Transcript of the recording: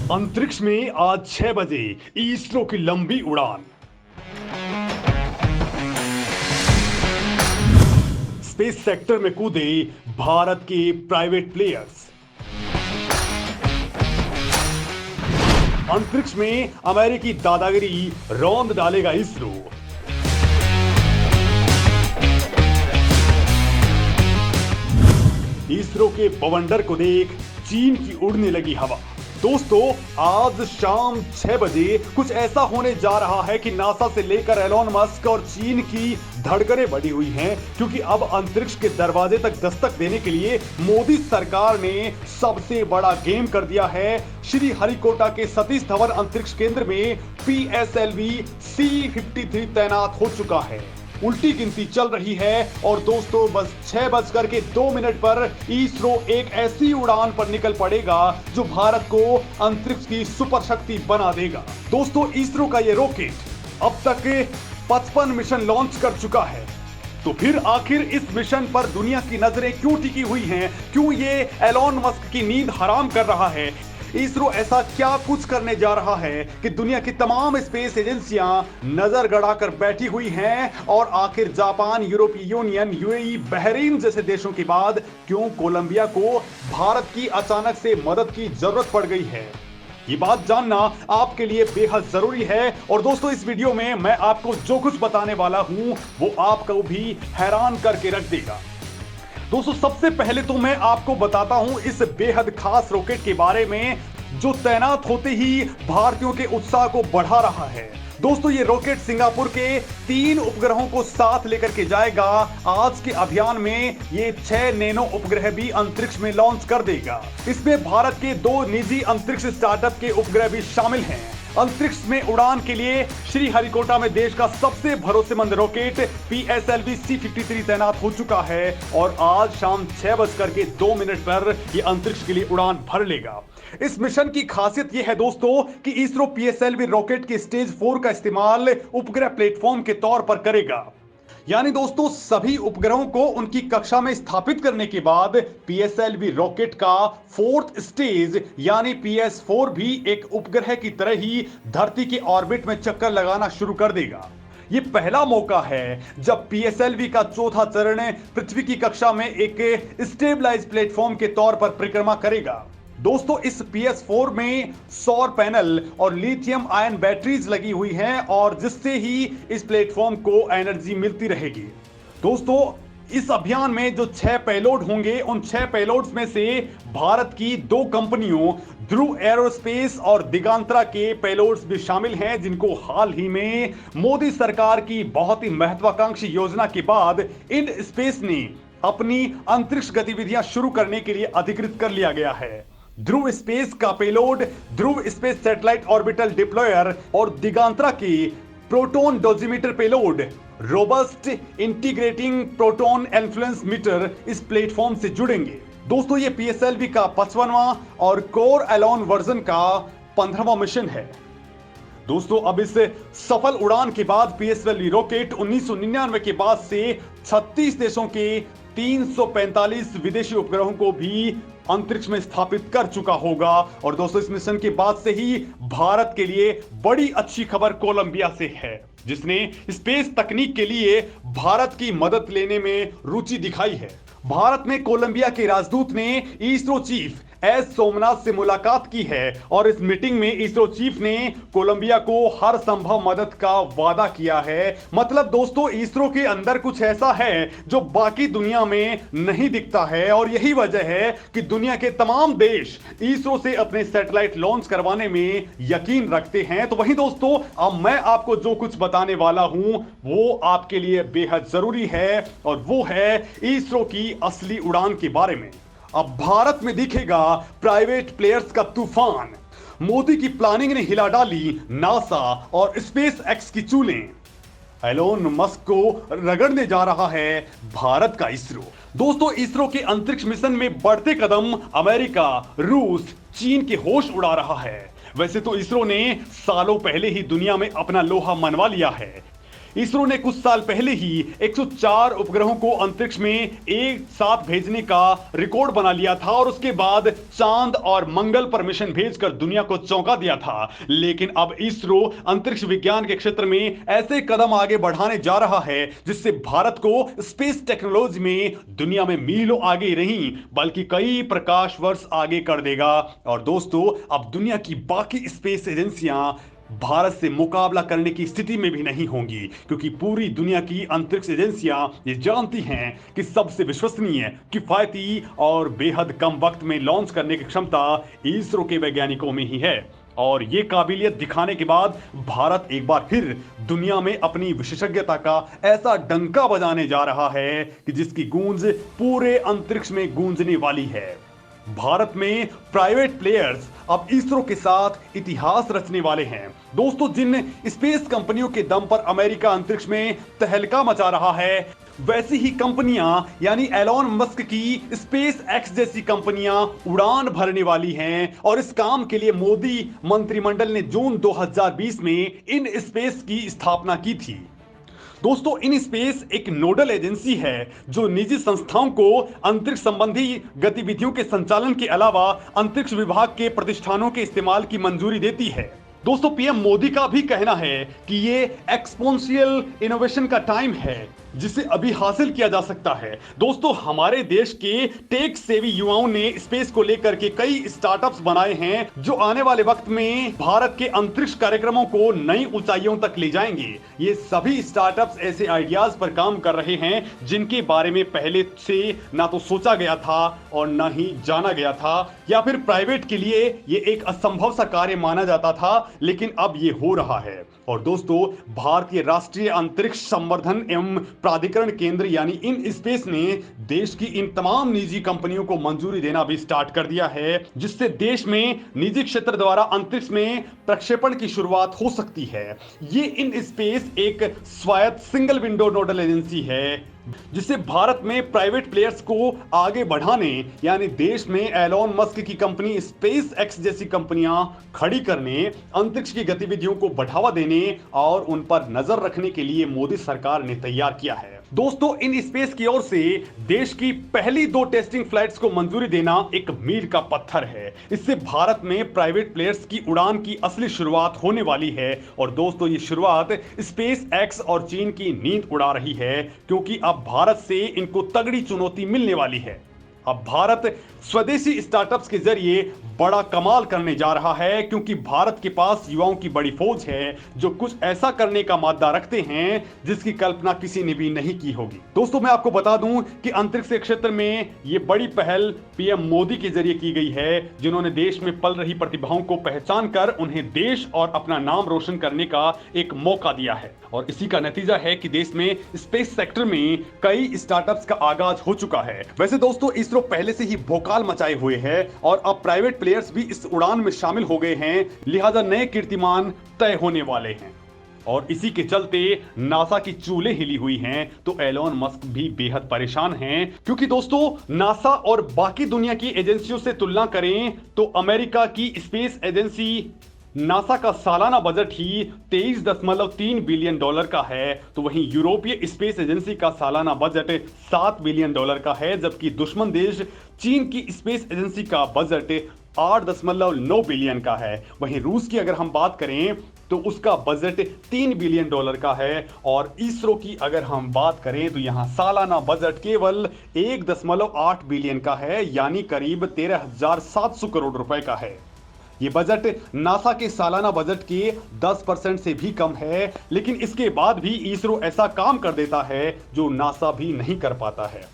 अंतरिक्ष में आज 6 बजे इसरो की लंबी उड़ान। स्पेस सेक्टर में कूदे भारत के प्राइवेट प्लेयर्स। अंतरिक्ष में अमेरिकी दादागिरी रौंद डालेगा इसरो। इसरो के बवंडर को देख चीन की उड़ने लगी हवा। दोस्तों, आज शाम 6 बजे कुछ ऐसा होने जा रहा है कि नासा से लेकर एलोन मस्क और चीन की धड़कनें बढ़ी हुई हैं, क्योंकि अब अंतरिक्ष के दरवाजे तक दस्तक देने के लिए मोदी सरकार ने सबसे बड़ा गेम कर दिया है। श्री हरिकोटा के सतीश धवन अंतरिक्ष केंद्र में PSLV C-53 तैनात हो चुका है। उल्टी गिनती चल रही है और दोस्तों, बस 6:02 पर इसरो एक ऐसी उड़ान पर निकल पड़ेगा जो भारत को अंतरिक्ष की सुपर शक्ति बना देगा। दोस्तों, इसरो का ये रॉकेट अब तक 55 मिशन लॉन्च कर चुका है। तो फिर आखिर इस मिशन पर दुनिया की नजरें क्यों टिकी हुई हैं? क्यों ये एलोन मस्क की नींद हराम कर रहा है? इसरो ऐसा क्या कुछ करने जा रहा है कि दुनिया की तमाम स्पेस एजेंसियां नजर गड़ाकर बैठी हुई हैं? और आखिर जापान, यूरोपीय यूनियन, UAE, बहरीन जैसे देशों के बाद क्यों कोलंबिया को भारत की अचानक से मदद की जरूरत पड़ गई है? ये बात जानना आपके लिए बेहद जरूरी है। और दोस्तों, इस वीडियो में मैं आपको जो कुछ बताने वाला हूं वो आपको भी हैरान करके रख देगा। दोस्तों, सबसे पहले तो मैं आपको बताता हूं इस बेहद खास रॉकेट के बारे में जो तैनात होते ही भारतीयों के उत्साह को बढ़ा रहा है। दोस्तों, ये रॉकेट सिंगापुर के 3 उपग्रहों को साथ लेकर के जाएगा। आज के अभियान में ये 6 नैनो उपग्रह भी अंतरिक्ष में लॉन्च कर देगा। इसमें भारत के 2 निजी अंतरिक्ष स्टार्टअप के उपग्रह भी शामिल हैं। अंतरिक्ष में उड़ान के लिए श्री हरिकोटा में देश का सबसे भरोसेमंद रॉकेट PSLV C-53 तैनात हो चुका है और आज शाम 6:02 पर यह अंतरिक्ष के लिए उड़ान भर लेगा। इस मिशन की खासियत यह है दोस्तों कि इसरो PSLV रॉकेट के स्टेज 4 का इस्तेमाल उपग्रह प्लेटफॉर्म के तौर पर करेगा। यानी दोस्तों, सभी उपग्रहों को उनकी कक्षा में स्थापित करने के बाद PSLV रॉकेट का 4th स्टेज यानी PS4 भी एक उपग्रह की तरह ही धरती के ऑर्बिट में चक्कर लगाना शुरू कर देगा। ये पहला मौका है जब PSLV का 4था चरण पृथ्वी की कक्षा में एक स्टेबलाइज प्लेटफॉर्म के तौर पर परिक्रमा करेगा। दोस्तों, इस PS4 में सौर पैनल और लिथियम आयन बैटरीज लगी हुई हैं और जिससे ही इस प्लेटफॉर्म को एनर्जी मिलती रहेगी। दोस्तों, इस अभियान में जो 6 पेलोड होंगे, उन 6 पेलोड्स में से भारत की 2 कंपनियों ध्रुव एरोस्पेस और दिगांतरा के पेलोड्स भी शामिल हैं, जिनको हाल ही में मोदी सरकार की बहुत ही महत्वाकांक्षी योजना के बाद इन स्पेस ने अपनी अंतरिक्ष गतिविधियां शुरू करने के लिए अधिकृत कर लिया गया है। ध्रुव स्पेस का payload Dhruva space satellite orbital deployer और दिगांतरा की proton dosimeter payload robust integrating proton influence meter इस प्लेटफॉर्म से जुड़ेंगे। दोस्तों, ये PSLV का 55वां और कोर एलोन वर्जन का 15वां मिशन है। दोस्तों, अब इस सफल उड़ान के बाद PSLV रॉकेट 1999 के बाद से 36 देशों के 345 विदेशी उपग्रहों को भी अंतरिक्ष में स्थापित कर चुका होगा। और दोस्तों, इस मिशन के बाद से ही भारत के लिए बड़ी अच्छी खबर कोलंबिया से है, जिसने स्पेस तकनीक के लिए भारत की मदद लेने में रुचि दिखाई है। भारत में कोलंबिया के राजदूत ने इसरो चीफ एस सोमनाथ से मुलाकात की है और इस मीटिंग में इसरो चीफ ने कोलंबिया को हर संभव मदद का वादा किया है। मतलब दोस्तों, इसरो के अंदर कुछ ऐसा है जो बाकी दुनिया में नहीं दिखता है और यही वजह है कि दुनिया के तमाम देश इसरो से अपने सैटेलाइट लॉन्च करवाने में यकीन रखते हैं। तो वही दोस्तों, अब मैं आपको जो कुछ बताने वाला हूं वो आपके लिए बेहद जरूरी है और वो है इसरो की असली उड़ान के बारे में। अब भारत में दिखेगा प्राइवेट प्लेयर्स का तूफान। मोदी की प्लानिंग ने हिला डाली नासा और स्पेस एक्स की चूलें। एलोन मस्क को रगड़ने जा रहा है भारत का इसरो। दोस्तों, इसरो के अंतरिक्ष मिशन में बढ़ते कदम अमेरिका, रूस, चीन के होश उड़ा रहा है। वैसे तो इसरो ने सालों पहले ही दुनिया में अपना लोहा मनवा लिया है। इसरो ने कुछ साल पहले ही 104 उपग्रहों को अंतरिक्ष में एक साथ भेजने का रिकॉर्ड बना लिया था और उसके बाद चांद और मंगल पर मिशन भेजकर दुनिया को चौंका दिया था। लेकिन अब इसरो अंतरिक्ष विज्ञान के क्षेत्र में ऐसे कदम आगे बढ़ाने जा रहा है जिससे भारत को स्पेस टेक्नोलॉजी में दुनिया में मीलों आगे नहीं बल्कि कई प्रकाश वर्ष आगे कर देगा। और दोस्तों, अब दुनिया की बाकी स्पेस एजेंसियां भारत से मुकाबला करने की स्थिति में भी नहीं होंगी, क्योंकि पूरी दुनिया की अंतरिक्ष एजेंसियां ये जानती हैं कि सबसे विश्वसनीय, किफायती और बेहद कम वक्त में लॉन्च करने की क्षमता इसरो के वैज्ञानिकों में ही है। और ये काबिलियत दिखाने के बाद भारत एक बार फिर दुनिया में अपनी विशेषज्ञता का ऐसा डंका बजाने जा रहा है कि जिसकी गूंज पूरे अंतरिक्ष में गूंजने वाली है। भारत में प्राइवेट प्लेयर्स अब इसरो के साथ इतिहास रचने वाले हैं। दोस्तों, जिन स्पेस कंपनियों के दम पर अमेरिका अंतरिक्ष में तहलका मचा रहा है, वैसी ही कंपनियां यानी एलोन मस्क की स्पेस एक्स जैसी कंपनियां उड़ान भरने वाली हैं। और इस काम के लिए मोदी मंत्रिमंडल ने जून 2020 में इन स्पेस की स्थापना की थी। दोस्तों, इन स्पेस एक नोडल एजेंसी है जो निजी संस्थाओं को अंतरिक्ष संबंधी गतिविधियों के संचालन के अलावा अंतरिक्ष विभाग के प्रतिष्ठानों के इस्तेमाल की मंजूरी देती है। दोस्तों, पीएम मोदी का भी कहना है कि ये एक्सपोनेंशियल इनोवेशन का टाइम है जिसे अभी हासिल किया जा सकता है। दोस्तों, हमारे देश के टेक सेवी युवाओं ने स्पेस को लेकर के कई स्टार्टअप्स बनाए हैं जो आने वाले वक्त में भारत के अंतरिक्ष कार्यक्रमों को नई ऊंचाइयों तक ले जाएंगे। ये सभी स्टार्टअप्स ऐसे आइडियाज पर काम कर रहे हैं जिनके बारे में पहले से ना तो सोचा गया था और ना ही जाना गया था, या फिर प्राइवेट के लिए ये एक असंभव सा कार्य माना जाता था, लेकिन अब ये हो रहा है। और दोस्तों, भारतीय राष्ट्रीय अंतरिक्ष संवर्धन एवं प्राधिकरण केंद्र यानी इन स्पेस ने देश की इन तमाम निजी कंपनियों को मंजूरी देना भी स्टार्ट कर दिया है, जिससे देश में निजी क्षेत्र द्वारा अंतरिक्ष में प्रक्षेपण की शुरुआत हो सकती है। ये इन स्पेस एक स्वायत्त सिंगल विंडो नोडल एजेंसी है जिससे भारत में प्राइवेट प्लेयर्स को आगे बढ़ाने यानी देश में एलोन मस्क की कंपनी स्पेस एक्स जैसी कंपनियां खड़ी करने, अंतरिक्ष की गतिविधियों को बढ़ावा देने और उन पर नजर रखने के लिए मोदी सरकार ने तैयार किया है। दोस्तों, इन स्पेस की ओर से देश की पहली 2 टेस्टिंग फ्लाइट्स को मंजूरी देना एक मील का पत्थर है। इससे भारत में प्राइवेट प्लेयर्स की उड़ान की असली शुरुआत होने वाली है। और दोस्तों, ये शुरुआत स्पेस एक्स और चीन की नींद उड़ा रही है, क्योंकि अब भारत से इनको तगड़ी चुनौती मिलने वाली है। अब भारत स्वदेशी स्टार्टअप्स के जरिए बड़ा कमाल करने जा रहा है, क्योंकि भारत के पास युवाओं की बड़ी फौज है जो कुछ ऐसा करने का मादा रखते हैं जिसकी कल्पना किसी ने भी नहीं की होगी। दोस्तों, मैं आपको बता दूं कि अंतरिक्ष के क्षेत्र में ये बड़ी पहल पीएम मोदी के जरिए की गई है, जिन्होंने देश में पल रही प्रतिभाओं को पहचान कर उन्हें देश और अपना नाम रोशन करने का एक मौका दिया है। और इसी का नतीजा है कि देश में स्पेस सेक्टर में कई स्टार्टअप्स का आगाज हो चुका है। वैसे दोस्तों, इसरो पहले से ही भोकाल मचाए हुए है और अब प्राइवेट प्लेयर्स भी इस उड़ान में शामिल हो गए हैं, लिहाजा नए कीर्तिमान तय होने वाले हैं। और इसी के चलते नासा की चूलें हिली हुई हैं, तो एलोन मस्क भी बेहद परेशान हैं, क्योंकि दोस्तों, नासा और बाकी दुनिया की एजेंसियों से तुलना करें तो अमेरिका की स्पेस एजेंसी नासा का सालाना बजट ही $23.3 बिलियन का है, तो वहीं यूरोपीय स्पेस एजेंसी का सालाना बजट $7 बिलियन का है, जबकि दुश्मन देश चीन की स्पेस एजेंसी का बजट $8.9 बिलियन का है। वहीं रूस की अगर हम बात करें तो उसका बजट $3 बिलियन का है। और इसरो की अगर हम बात करें तो यहां सालाना बजट केवल $1.8 बिलियन का है, यानी करीब 13,700 करोड़ रुपए का है। ये बजट नासा के सालाना बजट के 10% से भी कम है, लेकिन इसके बाद भी इसरो ऐसा काम कर देता है जो नासा भी नहीं कर पाता है।